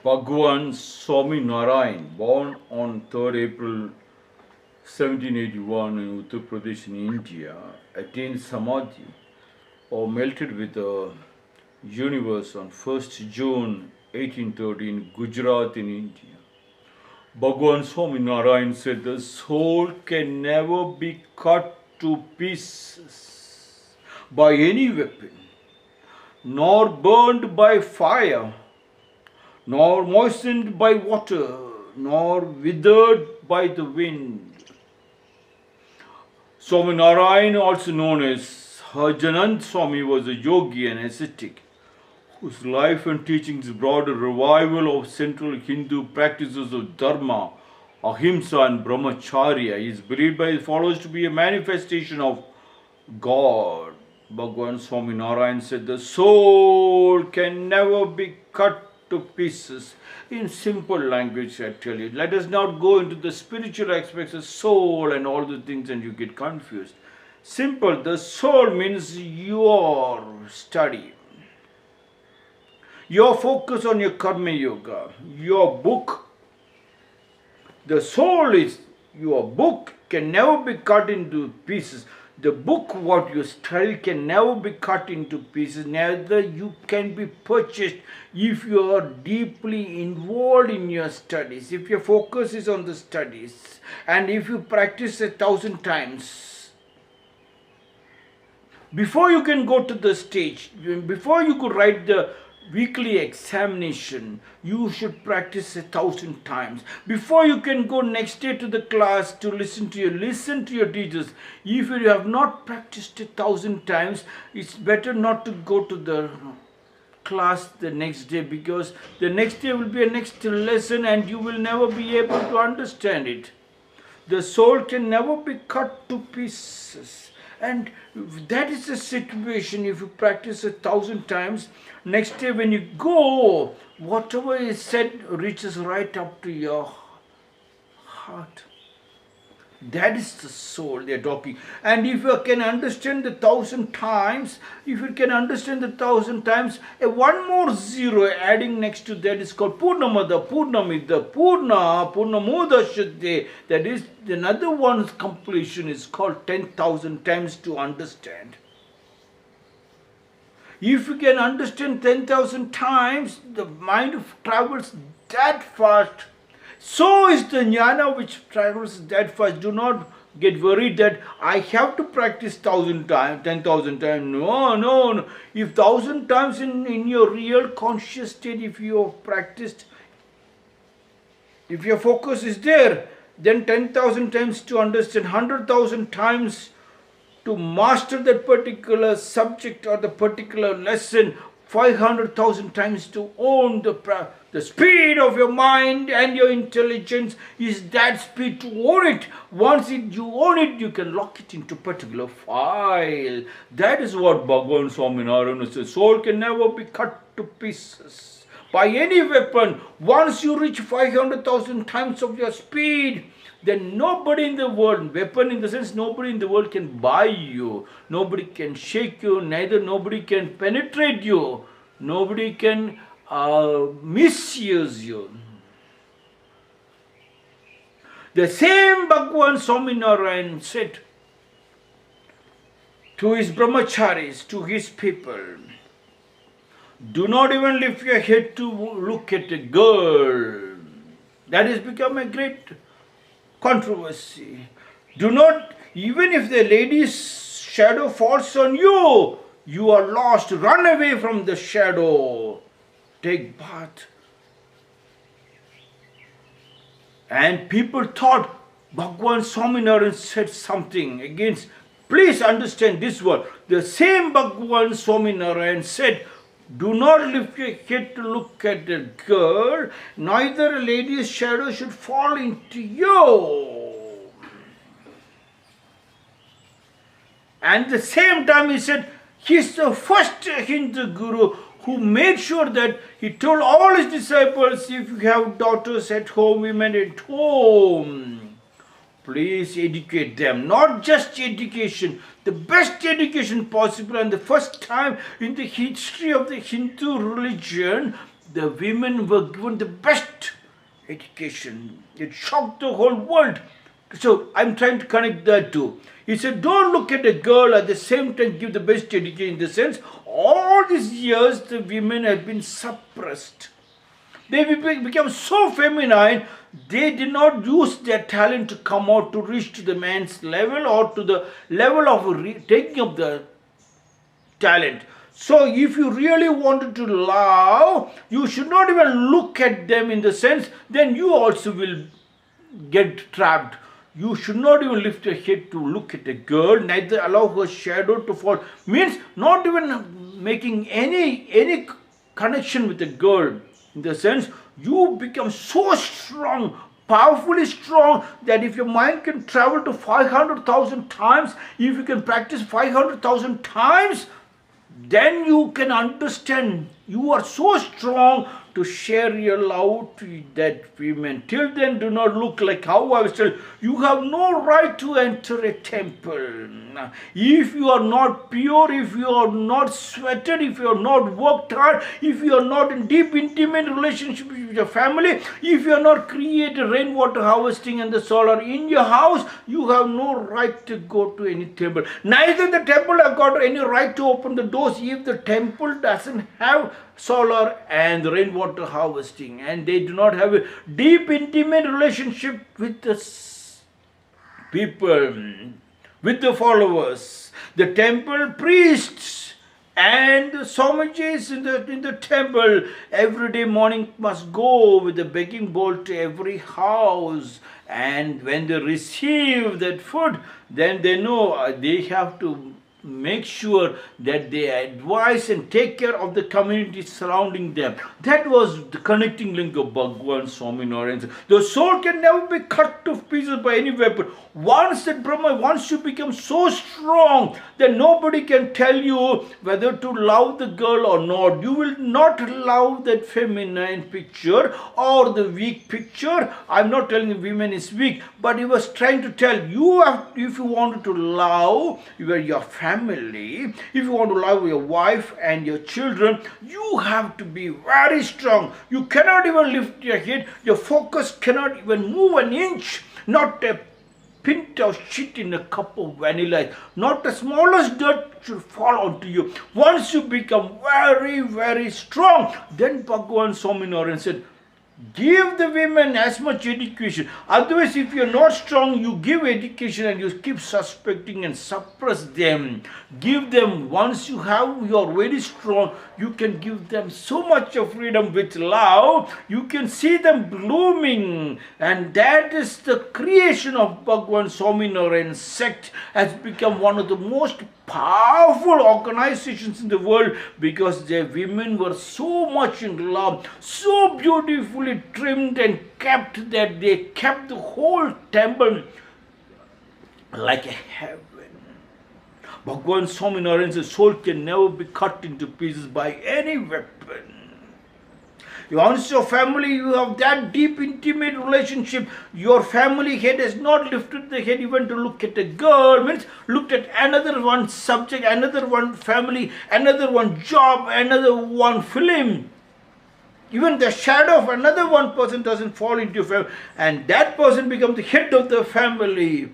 Bhagwan Swaminarayan, born on 3rd April 1781 in Uttar Pradesh in India, attained Samadhi or melted with the universe on 1st June 1830 in Gujarat in India. Bhagwan Swaminarayan said the soul can never be cut to pieces by any weapon, nor burned by fire, nor moistened by water, nor withered by the wind. Swaminarayan, also known as Hajanand Swami, was a yogi and ascetic whose life and teachings brought a revival of central Hindu practices of dharma, ahimsa and brahmacharya. He is believed by his followers to be a manifestation of God. Bhagwan Swaminarayan said the soul can never be cut to pieces. In simple language, I tell you, let us not go into the spiritual aspects of soul and all the things and you get confused. Simple, the soul means your study, your focus on your karma yoga, your book. The soul is your book, can never be cut into pieces. The book what you study can never be cut into pieces. Neither you can be purchased if you are deeply involved in your studies. If your focus is on the studies and if you practice 1,000 times, before you can go to the stage, before you could write the weekly examination, you should practice 1,000 times. Before you can go next day to the class to listen to your teachers. If you have not practiced 1,000 times, it's better not to go to the class the next day, because the next day will be a next lesson and you will never be able to understand it. The soul can never be cut to pieces. And that is the situation. If you practice 1,000 times, next day when you go, whatever is said reaches right up to your heart. That is the soul they are talking. And if you can understand 1,000 times, one more zero adding next to that is called Purnamada, Purnamida, Purnamudashyate. That is, another one's completion is called 10,000 times to understand. If you can understand 10,000 times, the mind travels that fast. So is the jnana which travels that fast. Do not get worried that I have to practice 1,000 times, 10,000 times. No. If 1,000 times in your real conscious state, if you have practiced, if your focus is there, then 10,000 times to understand, 100,000 times to master that particular subject or the particular lesson, 500,000 times to own the speed of your mind and your intelligence is that speed to own it. Once you own it, you can lock it into particular file. That is what Bhagavan Swaminarayan says. Soul can never be cut to pieces by any weapon. Once you reach 500,000 times of your speed, then nobody in the world, weapon in the sense nobody in the world can buy you, nobody can shake you, neither nobody can penetrate you, nobody can misuse you. The same Bhagwan Swaminarayan said to his brahmacharis, to his people, do not even lift your head to look at a girl. That has become a great controversy. Do not, even if the lady's shadow falls on you, you are lost. Run away from the shadow. Take bath. And people thought Bhagwan Swaminarayan said something against. Please understand this word. The same Bhagwan Swaminarayan said, do not lift your head to look at a girl, neither a lady's shadow should fall into you. And at the same time he said, he is the first Hindu guru who made sure that he told all his disciples, if you have daughters at home, women at home, please educate them. Not just education, the best education possible. And the first time in the history of the Hindu religion, The women were given the best education. It shocked the whole world. So I'm trying to connect that too. He said, don't look at a girl at the same time give the best education. In the sense, all these years the women have been suppressed. They become so feminine, they did not use their talent to come out to reach to the man's level or to the level of taking up the talent. So if you really wanted to love, you should not even look at them in the sense, then you also will get trapped. You should not even lift your head to look at a girl, neither allow her shadow to fall. Means not even making any connection with a girl. In the sense, you become so strong, powerfully strong, that if your mind can travel to 500,000 times, if you can practice 500,000 times, then you can understand you are so strong to share your love to that women. Till then, do not look like how I was told. You have no right to enter a temple. If you are not pure, if you are not sweated, if you are not worked hard, if you are not in deep intimate relationship with your family, if you are not created rainwater harvesting and the solar in your house, you have no right to go to any temple. Neither the temple have got any right to open the doors if the temple doesn't have solar and rainwater harvesting, and they do not have a deep intimate relationship with the people, with the followers. The temple priests and the Swamijis in the temple every day morning must go with a begging bowl to every house, and when they receive that food, then they know they have to make sure that they advise and take care of the community surrounding them. That was the connecting link of Bhagwan Swaminarayan. The soul can never be cut to pieces by any weapon. Once you become so strong that nobody can tell you whether to love the girl or not. You will not love that feminine picture or the weak picture. I'm not telling the women is weak, but he was trying to tell you, if you wanted to love your family, if you want to love your wife and your children, you have to be very strong. You cannot even lift your head. Your focus cannot even move an inch. Not a pint of shit in a cup of vanilla. Not the smallest dirt should fall onto you. Once you become very, very strong, then Bhagavan Swaminarayan said, give the women as much education. Otherwise, if you're not strong, you give education and you keep suspecting and suppress them. Give them, once you're very strong, you can give them so much of freedom with love. You can see them blooming. And that is the creation of Bhagwan Swaminarayan sect has become one of the most powerful organizations in the world, because their women were so much in love, so beautifully trimmed and kept, that they kept the whole temple like a heaven. Bhagwan Swaminarayan's soul can never be cut into pieces by any weapon. Once your family, you have that deep intimate relationship, your family head has not lifted the head even to look at a girl, means looked at another one subject, another one family, another one job, another one film. Even the shadow of another one person doesn't fall into your family, and that person becomes the head of the family.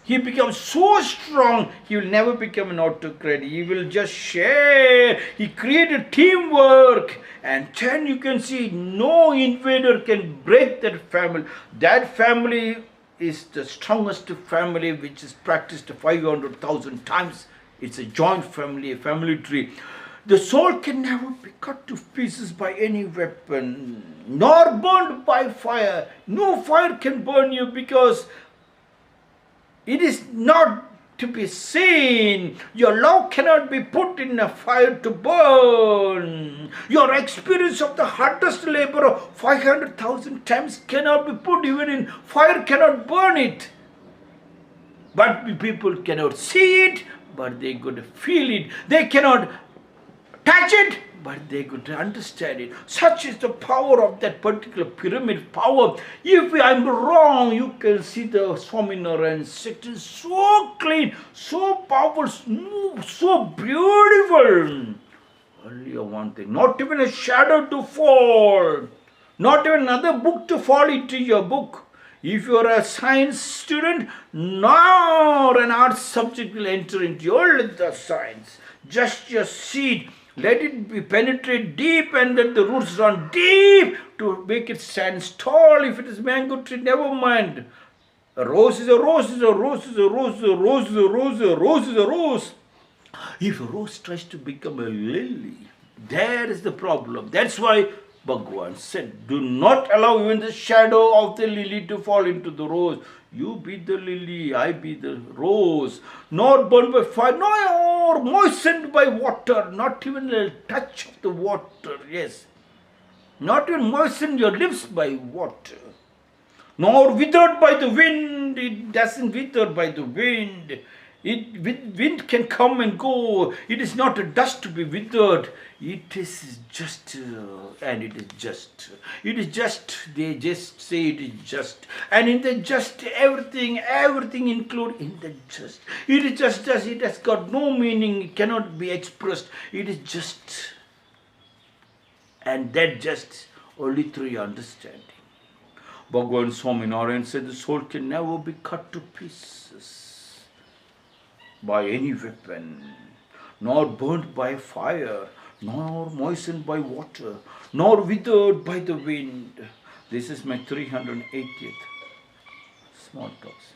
He becomes so strong, he will never become an autocrat. He will just share. He created teamwork. And then you can see no invader can break that family. That family is the strongest family which is practiced 500,000 times. It's a joint family, a family tree. The soul can never be cut to pieces by any weapon, nor burned by fire. No fire can burn you, because it is not to be seen. Your love cannot be put in a fire to burn. Your experience of the hardest labor of 500,000 times cannot be put even in fire, cannot burn it. But people cannot see it, but they could feel it. They cannot touch it, but they could understand it. Such is the power of that particular pyramid power. If I'm wrong, you can see the Swaminarayan sect is so clean, so powerful, so beautiful. Only one thing, not even a shadow to fall, not even another book to fall into your book. If you are a science student, nor an art subject will enter into your science. Just your seed, let it be penetrate deep and let the roots run deep to make it stand tall. If it is mango tree, never mind. A rose is a rose, is a rose, is a rose, is a rose, is a rose, is a rose, is a rose. If a rose tries to become a lily, there is the problem. That's why Bhagwan said, do not allow even the shadow of the lily to fall into the rose. You be the lily, I be the rose. Not burned by fire, nor moistened by water, not even a touch of the water, yes. Not even moisten your lips by water. Nor withered by the wind, it doesn't wither by the wind. Wind can come and go. It is not a dust to be withered. It is just, and it is just. It is just, they just say it is just. And in the just, everything included in the just. It is just as it has got no meaning, it cannot be expressed. It is just. And that just only through your understanding. Bhagavan Swaminarayan said the soul can never be cut to pieces by any weapon, nor burnt by fire, nor moistened by water, nor withered by the wind. This is my 380th small talks.